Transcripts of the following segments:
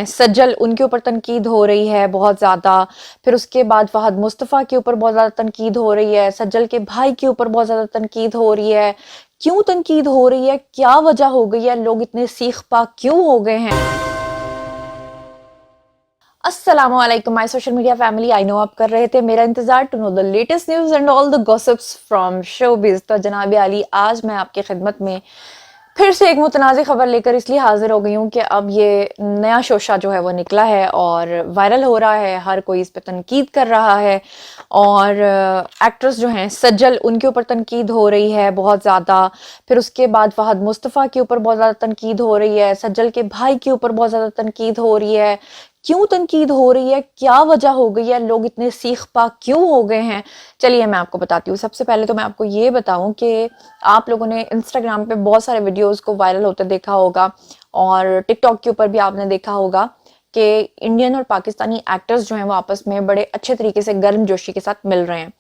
हैं सज्जल, उनके ऊपर तनकीद हो रही है बहुत ज़्यादा। फिर उसके बाद फहद मुस्तफ़ा के ऊपर बहुत ज़्यादा तनकीद हो रही है, सज्जल के भाई के ऊपर बहुत ज़्यादा तनकीद हो रही है। क्यों तनकीद हो रही है, क्या वजह हो गई है, लोग इतने सीख पा क्यों हो गए हैं? अस्सलाम वालेकुम my social media family. I know आप कर रहे थे मेरा इंतजार to know the latest news and all the gossips from showbiz. तो जनाब आली, आज मैं आपकी खिदमत में फिर से एक मुतनाज़ खबर लेकर इसलिए हाजिर हो गई हूँ कि अब ये नया शोशा जो है वो निकला है और वायरल हो रहा है, हर कोई इस पर तनकीद कर रहा है। और एक्ट्रेस जो हैं सज्जल, उनके ऊपर तनकीद हो रही है बहुत ज़्यादा। फिर उसके बाद फहद मुस्तफ़ा के ऊपर बहुत ज़्यादा तनकीद हो रही है, सज्जल के भाई के ऊपर बहुत ज़्यादा तनकीद हो रही है। क्यों तनकीद हो रही है, क्या वजह हो गई है, लोग इतने सीख पा क्यों हो गए हैं? चलिए मैं आपको बताती हूँ। सबसे पहले तो मैं आपको ये बताऊं कि आप लोगों ने इंस्टाग्राम पे बहुत सारे वीडियोस को वायरल होते देखा होगा और टिकटॉक के ऊपर भी आपने देखा होगा कि इंडियन और पाकिस्तानी एक्टर्स जो हैं वो आपस में बड़े अच्छे तरीके से गर्मजोशी के साथ मिल रहे हैं।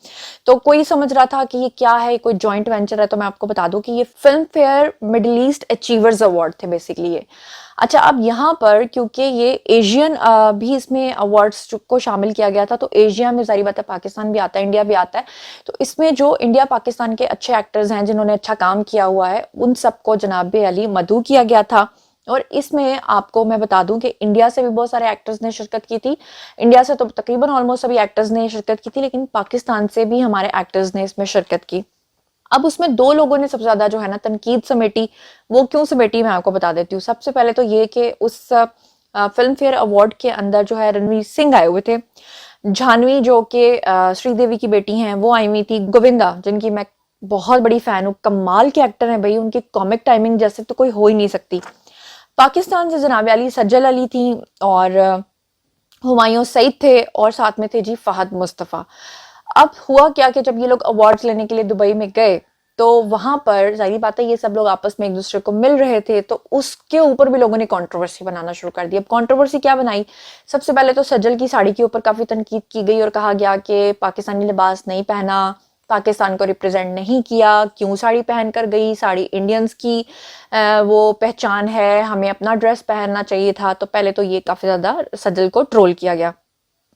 तो कोई समझ रहा था कि ये क्या है, कोई जॉइंट वेंचर है। तो मैं आपको बता दूं कि ये film fair middle east achievers award थे बेसिकली ये। अच्छा, अब यहाँ पर क्योंकि ये एशियन भी इसमें अवार्ड्स को शामिल किया गया था, तो एशिया में जारी बात है पाकिस्तान भी आता है, इंडिया भी आता है। तो इसमें जो इंडिया पाकिस्तान के अच्छे एक्टर्स हैं जिन्होंने अच्छा काम किया हुआ है, उन सबको जनाब अली मदऊ किया गया था। और इसमें आपको मैं बता दूं कि इंडिया से भी बहुत सारे एक्टर्स ने शिरकत की थी। इंडिया से तो तकरीबन ऑलमोस्ट सभी एक्टर्स ने शिरकत की थी, लेकिन पाकिस्तान से भी हमारे एक्टर्स ने इसमें शिरकत की। अब उसमें दो लोगों ने सबसे ज्यादा जो है ना तनकीद समेटी। वो क्यों समेटी मैं आपको बता देती हूँ। सबसे पहले तो ये कि उस फिल्म फेयर अवार्ड के अंदर जो है रणवीर सिंह आए हुए थे, जानवी जो कि श्रीदेवी की बेटी हैं वो आई हुई थी, गोविंदा जिनकी मैं बहुत बड़ी फैन हूँ, कमाल के एक्टर हैं भाई, उनकी कॉमिक टाइमिंग जैसे तो कोई हो ही नहीं सकती। पाकिस्तान से जनाब अली सज्जल अली थी और हुमायूं सईद थे और साथ में थे जी फहद मुस्तफ़ा। अब हुआ क्या कि जब ये लोग अवार्ड्स लेने के लिए दुबई में गए तो वहां पर जाहिर बात है ये सब लोग आपस में एक दूसरे को मिल रहे थे, तो उसके ऊपर भी लोगों ने कंट्रोवर्सी बनाना शुरू कर दी। अब कंट्रोवर्सी क्या बनाई? सबसे पहले तो सज्जल की साड़ी के ऊपर काफी तनकीद की गई और कहा गया कि पाकिस्तानी लिबास नहीं पहना, पाकिस्तान को रिप्रेजेंट नहीं किया, क्यों साड़ी पहन कर गई, साड़ी इंडियंस की वो पहचान है, हमें अपना ड्रेस पहनना चाहिए था। तो पहले तो ये काफी ज्यादा सज्जल को ट्रोल किया गया।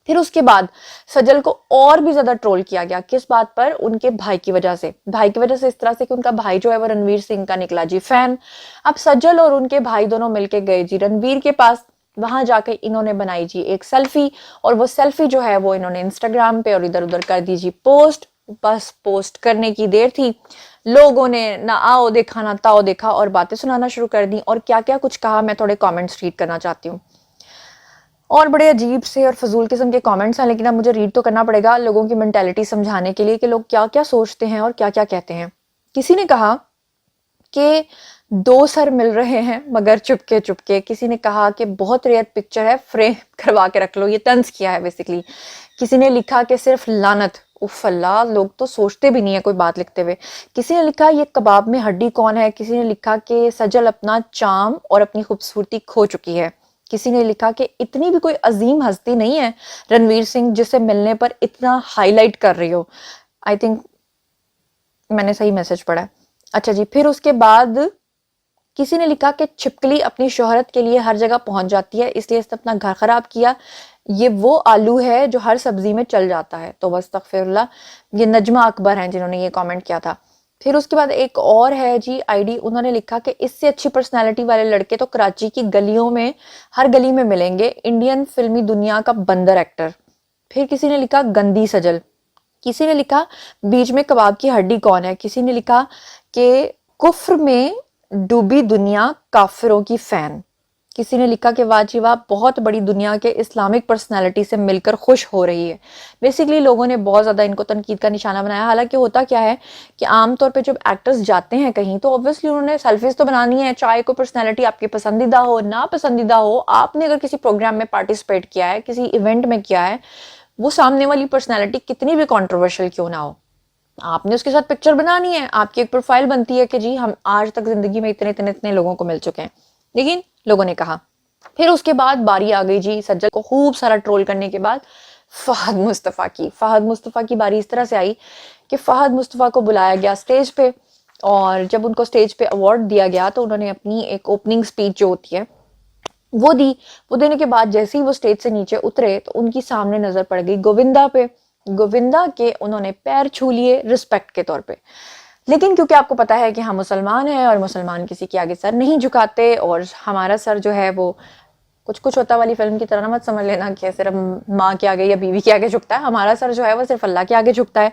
फिर उसके बाद सज्जल को और भी ज्यादा ट्रोल किया गया। किस बात पर? उनके भाई की वजह से। भाई की वजह से इस तरह से कि उनका भाई जो है वो रणवीर सिंह का निकला जी फैन। अब सज्जल और उनके भाई दोनों मिलके गए जी रणवीर के पास। वहां जाकर इन्होंने बनाई जी एक सेल्फी, और वो सेल्फी जो है वो इन्होंने इंस्टाग्राम पे और इधर उधर कर दी जी पोस्ट। बस पोस्ट करने की देर थी, लोगों ने ना आओ देखा ना ताओ देखा और बातें सुनाना शुरू कर दी। और क्या क्या कुछ कहा, मैं थोड़े कमेंट्स रीड करना चाहती हूँ। और बड़े अजीब से और फजूल किस्म के कमेंट्स हैं, लेकिन अब मुझे रीड तो करना पड़ेगा लोगों की मेंटेलिटी समझाने के लिए कि लोग क्या क्या सोचते हैं और क्या क्या कहते हैं। किसी ने कहा कि दो सर मिल रहे हैं मगर चुपके चुपके। किसी ने कहा कि बहुत रेयर पिक्चर है, फ्रेम करवा के रख लो, ये तंज किया है बेसिकली। किसी ने लिखा कि सिर्फ लानत। उफ अल्लाह, लोग तो सोचते भी नहीं है कोई बात लिखते हुए। किसी ने लिखा ये कबाब में हड्डी कौन है। किसी ने लिखा कि सजल अपना चार्म और अपनी खूबसूरती खो चुकी है। किसी ने लिखा कि इतनी भी कोई अजीम हस्ती नहीं है रणवीर सिंह जिसे मिलने पर इतना हाईलाइट कर रही हो। आई थिंक मैंने सही मैसेज पढ़ा है। अच्छा जी, फिर उसके बाद किसी ने लिखा कि छिपकली अपनी शोहरत के लिए हर जगह पहुंच जाती है, इसलिए इसने अपना घर खराब किया। ये वो आलू है जो हर सब्जी में चल जाता है। तो बस तकफिरुल्लाह, ये नजमा अकबर हैं जिन्होंने ये कमेंट किया था। फिर उसके बाद एक और है जी आईडी, उन्होंने लिखा कि इससे अच्छी पर्सनालिटी वाले लड़के तो कराची की गलियों में, हर गली में मिलेंगे, इंडियन फिल्मी दुनिया का बंदर एक्टर। फिर किसी ने लिखा गंदी सजल। किसी ने लिखा बीच में कबाब की हड्डी कौन है। किसी ने लिखा कि कुफ्र में डूबी दुनिया काफिरों की फैन। किसी ने लिखा कि वाह बहुत बड़ी दुनिया के इस्लामिक पर्सनालिटी से मिलकर खुश हो रही है। बेसिकली लोगों ने बहुत ज्यादा इनको तनकीद का निशाना बनाया। हालांकि होता क्या है कि आमतौर पे जब एक्टर्स जाते हैं कहीं तो ऑब्वियसली उन्होंने सेल्फीज तो बनानी है, चाहे कोई पर्सनैलिटी आपकी पसंदीदा हो ना पसंदीदा हो। आपने अगर किसी प्रोग्राम में पार्टिसिपेट किया है, किसी इवेंट में किया है, वो सामने वाली पर्सनैलिटी कितनी भी कॉन्ट्रोवर्शियल क्यों ना हो, आपने उसके साथ पिक्चर बनानी है। आपकी एक प्रोफाइल बनती है कि जी हम आज तक जिंदगी में इतने इतने इतने लोगों को मिल चुके हैं। लेकिन लोगों ने कहा। फिर उसके बाद बारी आ गई जी सज्जल को खूब सारा ट्रोल करने के बाद फहद मुस्तफ़ा की। फहद मुस्तफ़ा की बारी इस तरह से आई कि फहद मुस्तफ़ा को बुलाया गया स्टेज पे, और जब उनको स्टेज पे अवार्ड दिया गया तो उन्होंने अपनी एक ओपनिंग स्पीच जो होती है वो दी। वो देने के बाद जैसे ही वो स्टेज से नीचे उतरे तो उनकी सामने नजर पड़ गई गोविंदा पे। गोविंदा के उन्होंने पैर छू लिए रिस्पेक्ट के तौर पे। लेकिन क्योंकि आपको पता है कि हम मुसलमान हैं और मुसलमान किसी के आगे सर नहीं झुकाते, और हमारा सर जो है वो कुछ कुछ होता वाली फिल्म की तरह ना मत समझ लेना कि सिर्फ माँ के आगे या बीवी के आगे झुकता है। हमारा सर जो है वो सिर्फ अल्लाह के आगे झुकता है।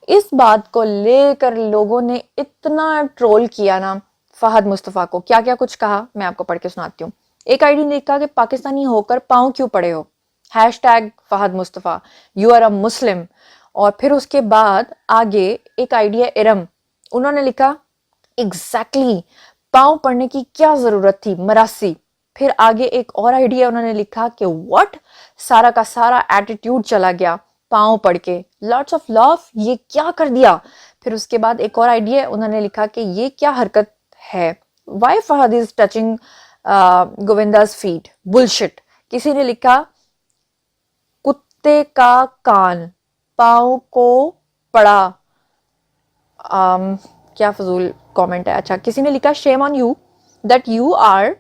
इस बात को लेकर लोगों ने इतना ट्रोल किया ना फहद मुस्तफ़ा को। क्या क्या कुछ कहा मैं आपको पढ़ के सुनाती हूँ। एक आईडी ने लिखा कि पाकिस्तानी होकर पाँव क्यों पड़े हो, hashtag Fahad Mustafa, you are a Muslim. और फिर उसके बाद आगे एक आईडी है इरम, उन्होंने लिखा एग्जैक्टली पाँव पड़ने की क्या जरूरत थी मरासी। फिर आगे एक और आइडिया उन्होंने लिखा कि व्हाट, सारा का सारा एटीट्यूड चला गया पाँव पड़ के, लॉट्स ऑफ लव, ये क्या कर दिया। फिर उसके बाद एक और आइडिया उन्होंने लिखा कि ये क्या हरकत है, why Fahad is touching Govinda's feet, bullshit. किसी ने लिखा कुत्ते का कान पाँव को पड़ा, क्या फजूल कमेंट है। अच्छा, किसी ने लिखा shame on you that you are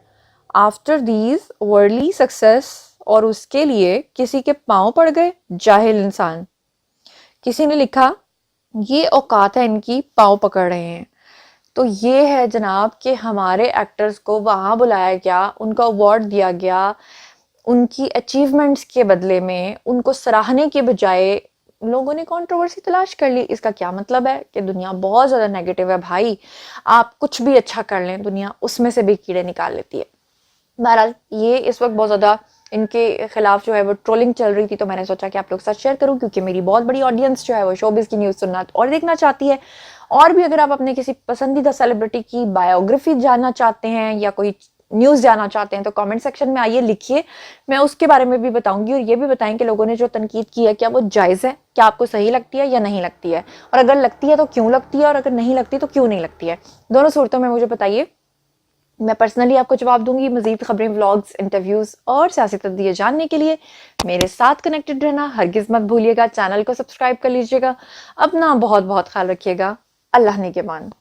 after these worldly success, और उसके लिए किसी के पांव पड़ गए, जाहिल इंसान। किसी ने लिखा ये औकात है इनकी, पांव पकड़ रहे हैं। तो ये है जनाब कि हमारे एक्टर्स को वहां बुलाया गया, उनको अवार्ड दिया गया, उनकी अचीवमेंट्स के बदले में उनको सराहने के बजाय लोगों ने कंट्रोवर्सी तलाश कर ली। इसका क्या मतलब है कि दुनिया बहुत ज़्यादा नेगेटिव है भाई। आप कुछ भी अच्छा कर लें, दुनिया उसमें से भी कीड़े निकाल लेती है। बहरहाल ये इस वक्त बहुत ज़्यादा इनके खिलाफ जो है वो ट्रोलिंग चल रही थी, तो मैंने सोचा कि आप लोग साथ शेयर करूं, क्योंकि मेरी बहुत बड़ी ऑडियंस जो है वो शोबिज़ की न्यूज़ सुनना और देखना चाहती है। और भी अगर आप अपने किसी पसंदीदा सेलिब्रिटी की बायोग्राफी जानना चाहते हैं या कोई न्यूज़ जानना चाहते हैं तो कमेंट सेक्शन में आइए, लिखिए, मैं उसके बारे में भी बताऊंगी। और ये भी बताएं कि लोगों ने जो तनकीद की है क्या वो जायज़ है, क्या आपको सही लगती है या नहीं लगती है, और अगर लगती है तो क्यों लगती है, और अगर नहीं लगती तो क्यों नहीं लगती है। दोनों सूरतों में मुझे बताइए, मैं पर्सनली आपको जवाब दूंगी। मजीद खबरें, व्लॉग्स, इंटरव्यूज और सियासी तस्दीर जानने के लिए मेरे साथ कनेक्टेड रहना हरगिज मत भूलिएगा। चैनल को सब्सक्राइब कर लीजिएगा। अपना बहुत बहुत ख्याल रखिएगा। अल्लाह निगहबान।